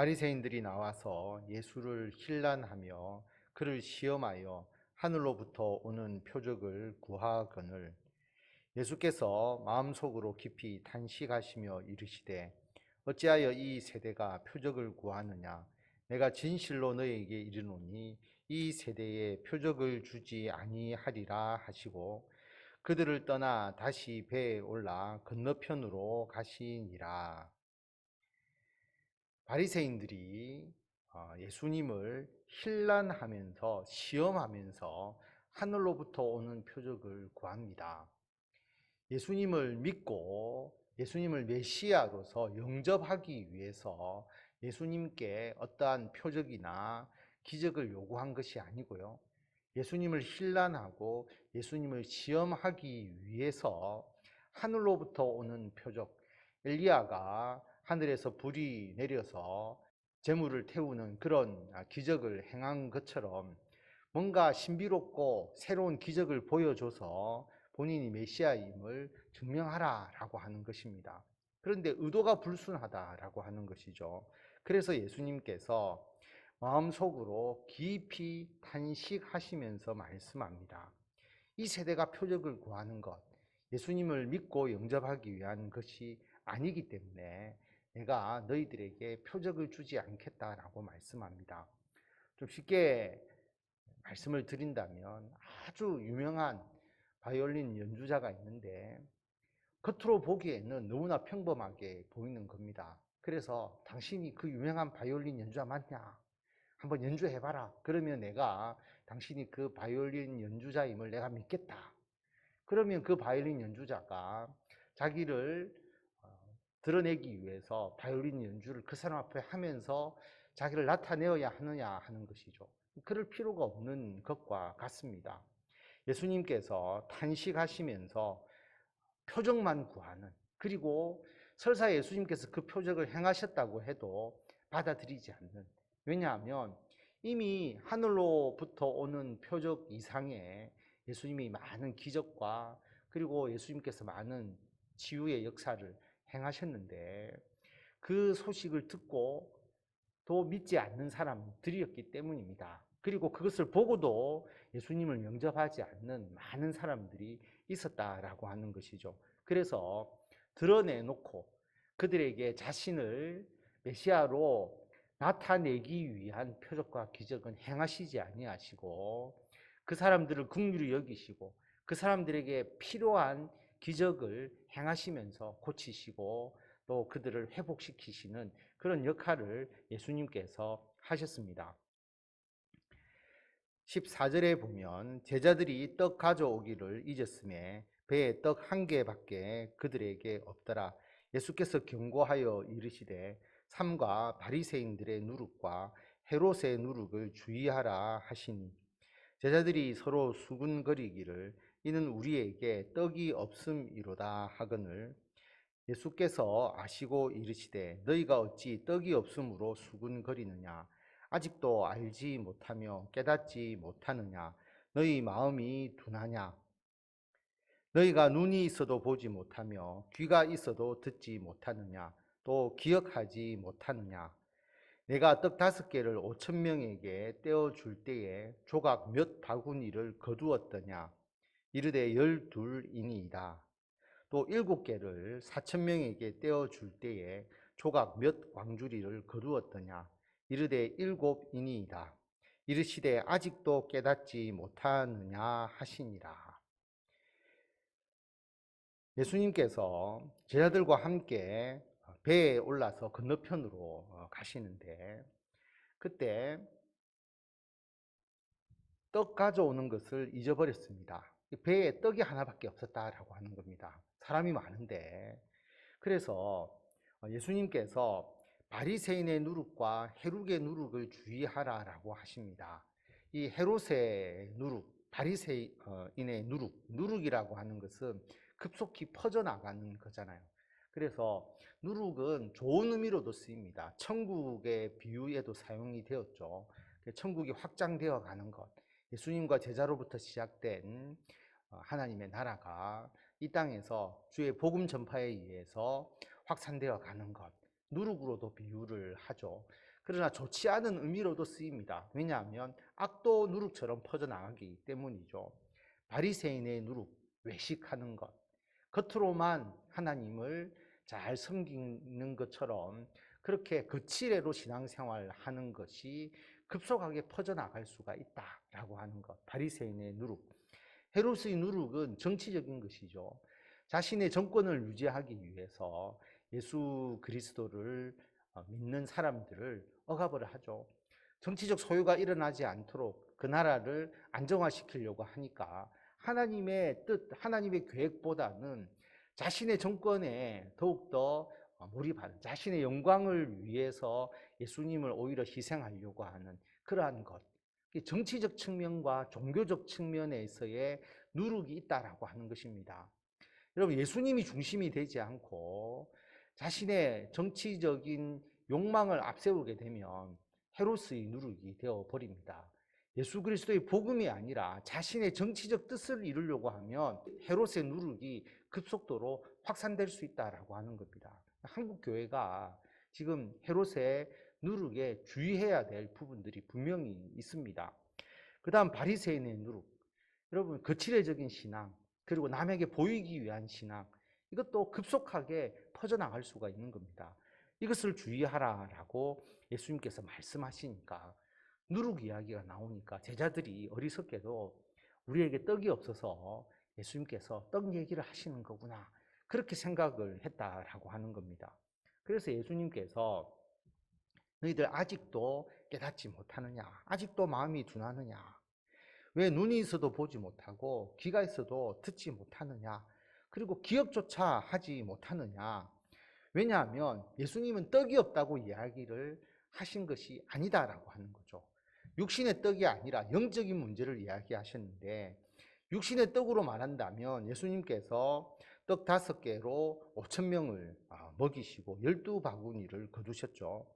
바리새인들이 나와서 예수를 힐난하며 그를 시험하여 하늘로부터 오는 표적을 구하거늘 예수께서 마음속으로 깊이 탄식하시며 이르시되 어찌하여 이 세대가 표적을 구하느냐 내가 진실로 너희에게 이르노니 이 세대에 표적을 주지 아니하리라 하시고 그들을 떠나 다시 배에 올라 건너편으로 가시니라. 바리새인들이 예수님을 힐난하면서 시험하면서 하늘로부터 오는 표적을 구합니다. 예수님을 믿고 예수님을 메시아로서 영접하기 위해서 예수님께 어떠한 표적이나 기적을 요구한 것이 아니고요. 예수님을 힐난하고 예수님을 시험하기 위해서 하늘로부터 오는 표적, 엘리야가 하늘에서 불이 내려서 재물을 태우는 그런 기적을 행한 것처럼 뭔가 신비롭고 새로운 기적을 보여줘서 본인이 메시아임을 증명하라라고 하는 것입니다. 그런데 의도가 불순하다라고 하는 것이죠. 그래서 예수님께서 마음속으로 깊이 탄식하시면서 말씀합니다. 이 세대가 표적을 구하는 것, 예수님을 믿고 영접하기 위한 것이 아니기 때문에 내가 너희들에게 표적을 주지 않겠다라고 말씀합니다. 좀 쉽게 말씀을 드린다면 아주 유명한 바이올린 연주자가 있는데 겉으로 보기에는 너무나 평범하게 보이는 겁니다. 그래서 당신이 그 유명한 바이올린 연주자 맞냐? 한번 연주해봐라. 그러면 내가 당신이 그 바이올린 연주자임을 내가 믿겠다. 그러면 그 바이올린 연주자가 자기를 드러내기 위해서 바이올린 연주를 그 사람 앞에 하면서 자기를 나타내어야 하느냐 하는 것이죠. 그럴 필요가 없는 것과 같습니다. 예수님께서 탄식하시면서 표적만 구하는, 그리고 설사 예수님께서 그 표적을 행하셨다고 해도 받아들이지 않는, 왜냐하면 이미 하늘로부터 오는 표적 이상의 예수님이 많은 기적과 그리고 예수님께서 많은 치유의 역사를 행하셨는데 그 소식을 듣고 또 믿지 않는 사람들이었기 때문입니다. 그리고 그것을 보고도 예수님을 영접하지 않는 많은 사람들이 있었다라고 하는 것이죠. 그래서 드러내놓고 그들에게 자신을 메시아로 나타내기 위한 표적과 기적은 행하시지 아니하시고 그 사람들을 긍휼히 여기시고 그 사람들에게 필요한 기적을 행하시면서 고치시고 또 그들을 회복시키시는 그런 역할을 예수님께서 하셨습니다. 14절에 보면 제자들이 떡 가져오기를 잊었음에 배에 떡 한 개밖에 그들에게 없더라. 예수께서 경고하여 이르시되 삼가 바리새인들의 누룩과 헤롯의 누룩을 주의하라 하시니 제자들이 서로 수군거리기를 이는 우리에게 떡이 없음이로다 하거늘 예수께서 아시고 이르시되 너희가 어찌 떡이 없음으로 수군거리느냐 아직도 알지 못하며 깨닫지 못하느냐 너희 마음이 둔하냐 너희가 눈이 있어도 보지 못하며 귀가 있어도 듣지 못하느냐 또 기억하지 못하느냐 내가 떡 5개를 5천 명에게 떼어줄 때에 조각 몇 바구니를 거두었더냐 이르되 12이니이다 또 7개를 4천 명에게 떼어줄 때에 조각 몇 광주리를 거두었더냐 이르되 7이니이다 이르시되 아직도 깨닫지 못하느냐 하시니라. 예수님께서 제자들과 함께 배에 올라서 건너편으로 가시는데 그때 떡 가져오는 것을 잊어버렸습니다. 배에 떡이 하나밖에 없었다라고 하는 겁니다. 사람이 많은데. 그래서 예수님께서 바리새인의 누룩과 헤롯의 누룩을 주의하라라고 하십니다. 이 헤롯의 누룩, 바리새인의 누룩이라고 하는 것은 급속히 퍼져나가는 거잖아요. 그래서 누룩은 좋은 의미로도 쓰입니다. 천국의 비유에도 사용이 되었죠. 천국이 확장되어 가는 것. 예수님과 제자로부터 시작된 하나님의 나라가 이 땅에서 주의 복음 전파에 의해서 확산되어 가는 것. 누룩으로도 비유를 하죠. 그러나 좋지 않은 의미로도 쓰입니다. 왜냐하면 악도 누룩처럼 퍼져나가기 때문이죠. 바리새인의 누룩, 외식하는 것, 겉으로만 하나님을 잘 섬기는 것처럼 그렇게 거칠애로 신앙생활하는 것이 급속하게 퍼져나갈 수가 있다라고 하는 것. 바리새인의 누룩. 헤롯의 누룩은 정치적인 것이죠. 자신의 정권을 유지하기 위해서 예수 그리스도를 믿는 사람들을 억압을 하죠. 정치적 소요가 일어나지 않도록 그 나라를 안정화시키려고 하니까 하나님의 뜻, 하나님의 계획보다는 자신의 정권에 더욱더 몰입하는, 자신의 영광을 위해서 예수님을 오히려 희생하려고 하는 그러한 것. 정치적 측면과 종교적 측면에서의 누룩이 있다라고 하는 것입니다. 여러분, 예수님이 중심이 되지 않고 자신의 정치적인 욕망을 앞세우게 되면 헤롯의 누룩이 되어 버립니다. 예수 그리스도의 복음이 아니라 자신의 정치적 뜻을 이루려고 하면 헤롯의 누룩이 급속도로 확산될 수 있다라고 하는 겁니다. 한국 교회가 지금 헤롯의 누룩에 주의해야 될 부분들이 분명히 있습니다. 그 다음 바리새인의 누룩. 여러분, 거칠애적인 신앙, 그리고 남에게 보이기 위한 신앙, 이것도 급속하게 퍼져나갈 수가 있는 겁니다. 이것을 주의하라라고 예수님께서 말씀하시니까 누룩 이야기가 나오니까 제자들이 어리석게도 우리에게 떡이 없어서 예수님께서 떡 얘기를 하시는 거구나, 그렇게 생각을 했다라고 하는 겁니다. 그래서 예수님께서 너희들 아직도 깨닫지 못하느냐, 아직도 마음이 둔하느냐, 왜 눈이 있어도 보지 못하고 귀가 있어도 듣지 못하느냐, 그리고 기억조차 하지 못하느냐. 왜냐하면 예수님은 떡이 없다고 이야기를 하신 것이 아니다라고 하는 거죠. 육신의 떡이 아니라 영적인 문제를 이야기하셨는데, 육신의 떡으로 말한다면 예수님께서 떡 5개로 5천 명을 먹이시고 12바구니를 거두셨죠.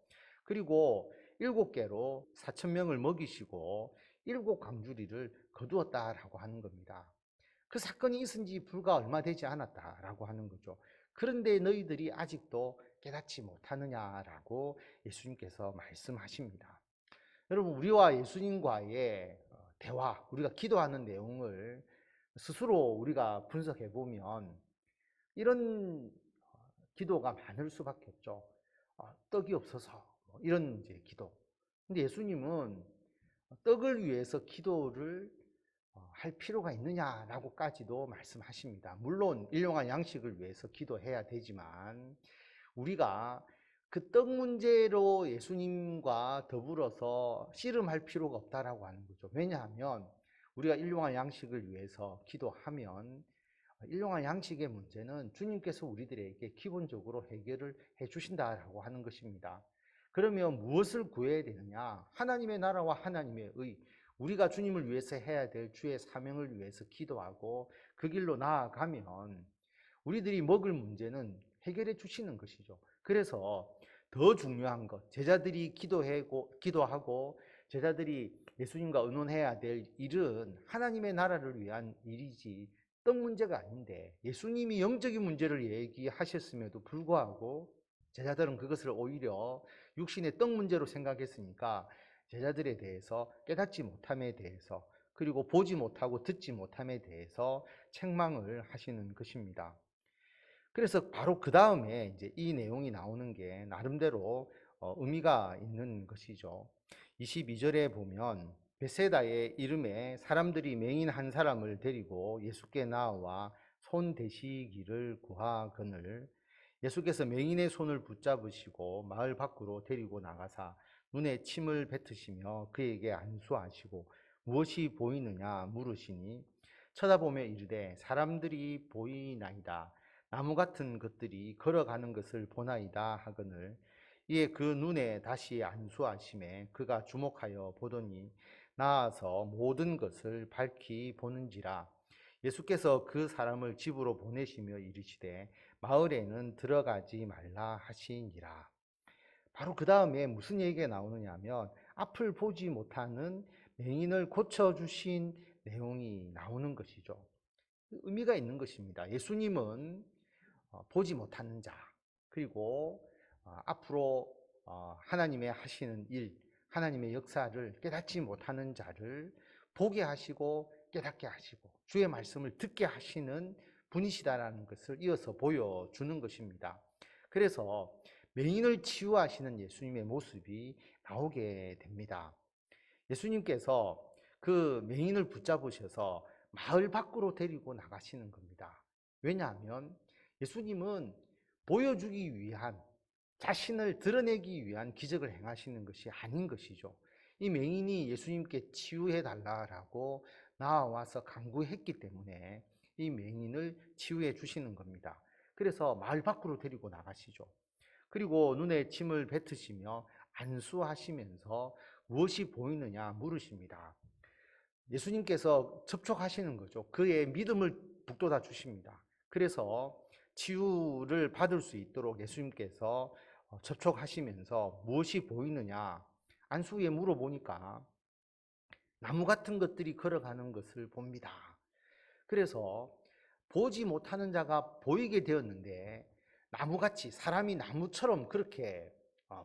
그리고 7개로 4천 명을 먹이시고 7광주리를 거두었다라고 하는 겁니다. 그 사건이 있은 지 불과 얼마 되지 않았다라고 하는 거죠. 그런데 너희들이 아직도 깨닫지 못하느냐라고 예수님께서 말씀하십니다. 여러분, 우리와 예수님과의 대화, 우리가 기도하는 내용을 스스로 우리가 분석해 보면 이런 기도가 많을 수밖에 없죠. 떡이 없어서 이런 이제 기도. 근데 예수님은 떡을 위해서 기도를 할 필요가 있느냐라고까지도 말씀하십니다. 물론 일용할 양식을 위해서 기도해야 되지만 우리가 그 떡 문제로 예수님과 더불어서 씨름할 필요가 없다라고 하는 거죠. 왜냐하면 우리가 일용할 양식을 위해서 기도하면 일용할 양식의 문제는 주님께서 우리들에게 기본적으로 해결을 해 주신다라고 하는 것입니다. 그러면 무엇을 구해야 되느냐? 하나님의 나라와 하나님의 의, 우리가 주님을 위해서 해야 될 주의 사명을 위해서 기도하고 그 길로 나아가면 우리들이 먹을 문제는 해결해 주시는 것이죠. 그래서 더 중요한 것, 제자들이 기도하고 제자들이 예수님과 의논해야 될 일은 하나님의 나라를 위한 일이지 떡 문제가 아닌데, 예수님이 영적인 문제를 얘기하셨음에도 불구하고 제자들은 그것을 오히려 육신의 떡 문제로 생각했으니까 제자들에 대해서 깨닫지 못함에 대해서, 그리고 보지 못하고 듣지 못함에 대해서 책망을 하시는 것입니다. 그래서 바로 그 다음에 이제 이 내용이 나오는 게 나름대로 의미가 있는 것이죠. 22절에 보면 베세다의 이름에 사람들이 맹인 한 사람을 데리고 예수께 나와 손 대시기를 구하거늘 예수께서 맹인의 손을 붙잡으시고 마을 밖으로 데리고 나가사 눈에 침을 뱉으시며 그에게 안수하시고 무엇이 보이느냐 물으시니 쳐다보며 이르되 사람들이 보이나이다. 나무 같은 것들이 걸어가는 것을 보나이다 하거늘 이에 그 눈에 다시 안수하심에 그가 주목하여 보더니 나아서 모든 것을 밝히 보는지라. 예수께서 그 사람을 집으로 보내시며 이르시되 마을에는 들어가지 말라 하시니라. 바로 그 다음에 무슨 얘기가 나오느냐 하면 앞을 보지 못하는 맹인을 고쳐주신 내용이 나오는 것이죠. 의미가 있는 것입니다. 예수님은 보지 못하는 자, 그리고 앞으로 하나님의 하시는 일, 하나님의 역사를 깨닫지 못하는 자를 보게 하시고 깨닫게 하시고 주의 말씀을 듣게 하시는 분이시다라는 것을 이어서 보여주는 것입니다. 그래서 맹인을 치유하시는 예수님의 모습이 나오게 됩니다. 예수님께서 그 맹인을 붙잡으셔서 마을 밖으로 데리고 나가시는 겁니다. 왜냐하면 예수님은 보여주기 위한, 자신을 드러내기 위한 기적을 행하시는 것이 아닌 것이죠. 이 맹인이 예수님께 치유해 달라고 나와서 간구했기 때문에 이 맹인을 치유해 주시는 겁니다. 그래서 마을 밖으로 데리고 나가시죠. 그리고 눈에 침을 뱉으시며 안수하시면서 무엇이 보이느냐 물으십니다. 예수님께서 접촉하시는 거죠. 그의 믿음을 북돋아 주십니다. 그래서 치유를 받을 수 있도록 예수님께서 접촉하시면서 무엇이 보이느냐 안수에 물어보니까 나무 같은 것들이 걸어가는 것을 봅니다. 그래서 보지 못하는 자가 보이게 되었는데 나무같이, 사람이 나무처럼 그렇게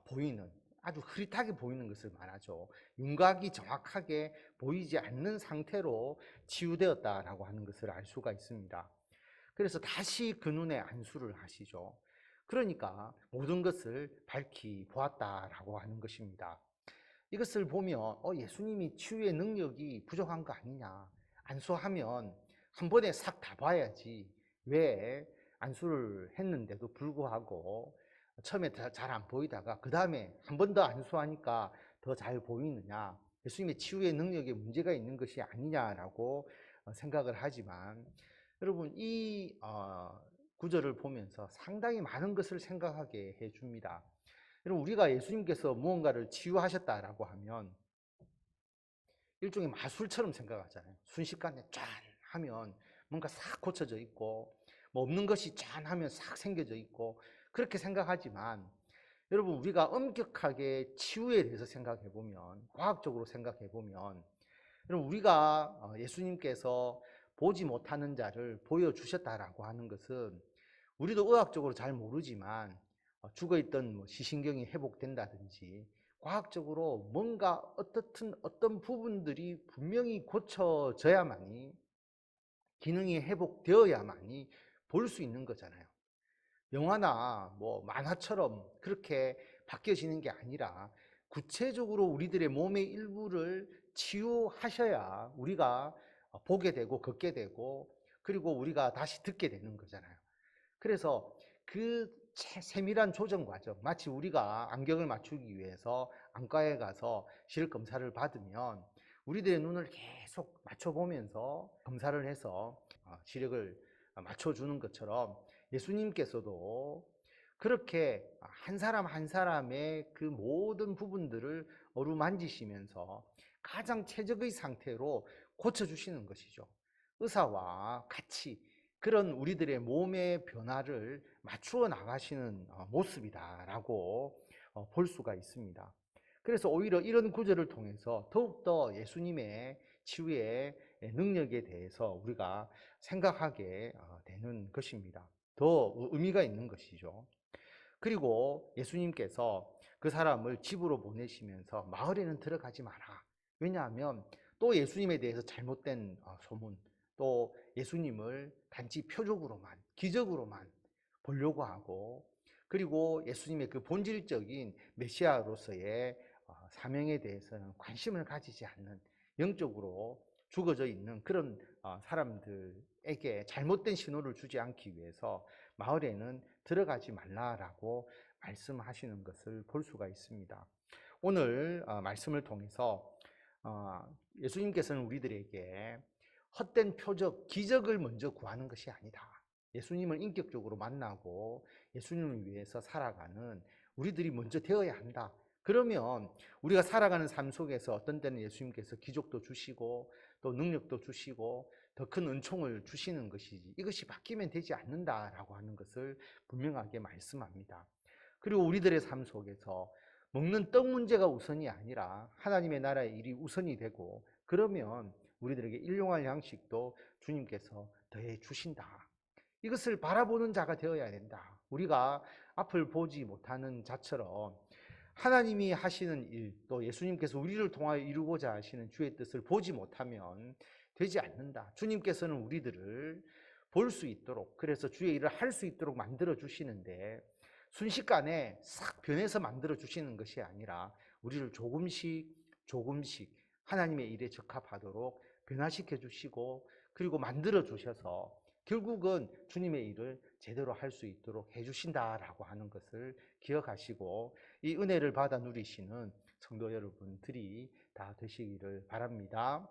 보이는, 아주 흐릿하게 보이는 것을 말하죠. 윤곽이 정확하게 보이지 않는 상태로 치유되었다라고 하는 것을 알 수가 있습니다. 그래서 다시 그 눈에 안수를 하시죠. 그러니까 모든 것을 밝히 보았다라고 하는 것입니다. 이것을 보면 예수님이 치유의 능력이 부족한 거 아니냐, 안수하면 한 번에 싹 다 봐야지 왜 안수를 했는데도 불구하고 처음에 잘 안 보이다가 그 다음에 한 번 더 안수하니까 더 잘 보이느냐, 예수님의 치유의 능력에 문제가 있는 것이 아니냐라고 생각을 하지만, 여러분 이 구절을 보면서 상당히 많은 것을 생각하게 해줍니다. 여러분 우리가 예수님께서 무언가를 치유하셨다라고 하면 일종의 마술처럼 생각하잖아요. 순식간에 짠 하면 뭔가 싹 고쳐져 있고, 뭐 없는 것이 짠 하면 싹 생겨져 있고, 그렇게 생각하지만 여러분 우리가 엄격하게 치유에 대해서 생각해 보면, 과학적으로 생각해 보면, 여러분 우리가 예수님께서 보지 못하는 자를 보여주셨다라고 하는 것은 우리도 의학적으로 잘 모르지만 죽어있던 뭐 시신경이 회복된다든지 과학적으로 뭔가 어떤 부분들이 분명히 고쳐져야만이, 기능이 회복되어야만이 볼 수 있는 거잖아요. 영화나 뭐 만화처럼 그렇게 바뀌어지는 게 아니라 구체적으로 우리들의 몸의 일부를 치유하셔야 우리가 보게 되고 걷게 되고, 그리고 우리가 다시 듣게 되는 거잖아요. 그래서 그 세밀한 조정 과정, 마치 우리가 안경을 맞추기 위해서 안과에 가서 시력 검사를 받으면 우리들의 눈을 계속 맞춰보면서 검사를 해서 시력을 맞춰주는 것처럼 예수님께서도 그렇게 한 사람 한 사람의 그 모든 부분들을 어루만지시면서 가장 최적의 상태로 고쳐주시는 것이죠. 의사와 같이 그런 우리들의 몸의 변화를 맞추어 나가시는 모습이다라고 볼 수가 있습니다. 그래서 오히려 이런 구절을 통해서 더욱더 예수님의 치유의 능력에 대해서 우리가 생각하게 되는 것입니다. 더 의미가 있는 것이죠. 그리고 예수님께서 그 사람을 집으로 보내시면서 마을에는 들어가지 마라. 왜냐하면 또 예수님에 대해서 잘못된 소문, 또 예수님을 단지 표적으로만, 기적으로만 보려고 하고, 그리고 예수님의 그 본질적인 메시아로서의 사명에 대해서는 관심을 가지지 않는, 영적으로 죽어져 있는 그런 사람들에게 잘못된 신호를 주지 않기 위해서 마을에는 들어가지 말라라고 말씀하시는 것을 볼 수가 있습니다. 오늘 말씀을 통해서 예수님께서는 우리들에게 헛된 표적, 기적을 먼저 구하는 것이 아니다. 예수님을 인격적으로 만나고 예수님을 위해서 살아가는 우리들이 먼저 되어야 한다. 그러면 우리가 살아가는 삶 속에서 어떤 때는 예수님께서 기적도 주시고 또 능력도 주시고 더 큰 은총을 주시는 것이지, 이것이 바뀌면 되지 않는다라고 하는 것을 분명하게 말씀합니다. 그리고 우리들의 삶 속에서 먹는 떡 문제가 우선이 아니라 하나님의 나라의 일이 우선이 되고, 그러면 우리들에게 일용할 양식도 주님께서 더해 주신다. 이것을 바라보는 자가 되어야 된다. 우리가 앞을 보지 못하는 자처럼 하나님이 하시는 일, 또 예수님께서 우리를 통하여 이루고자 하시는 주의 뜻을 보지 못하면 되지 않는다. 주님께서는 우리들을 볼 수 있도록, 그래서 주의 일을 할 수 있도록 만들어 주시는데 순식간에 싹 변해서 만들어 주시는 것이 아니라 우리를 조금씩 하나님의 일에 적합하도록 변화시켜 주시고, 그리고 만들어 주셔서 결국은 주님의 일을 제대로 할 수 있도록 해 주신다라고 하는 것을 기억하시고 이 은혜를 받아 누리시는 성도 여러분들이 다 되시기를 바랍니다.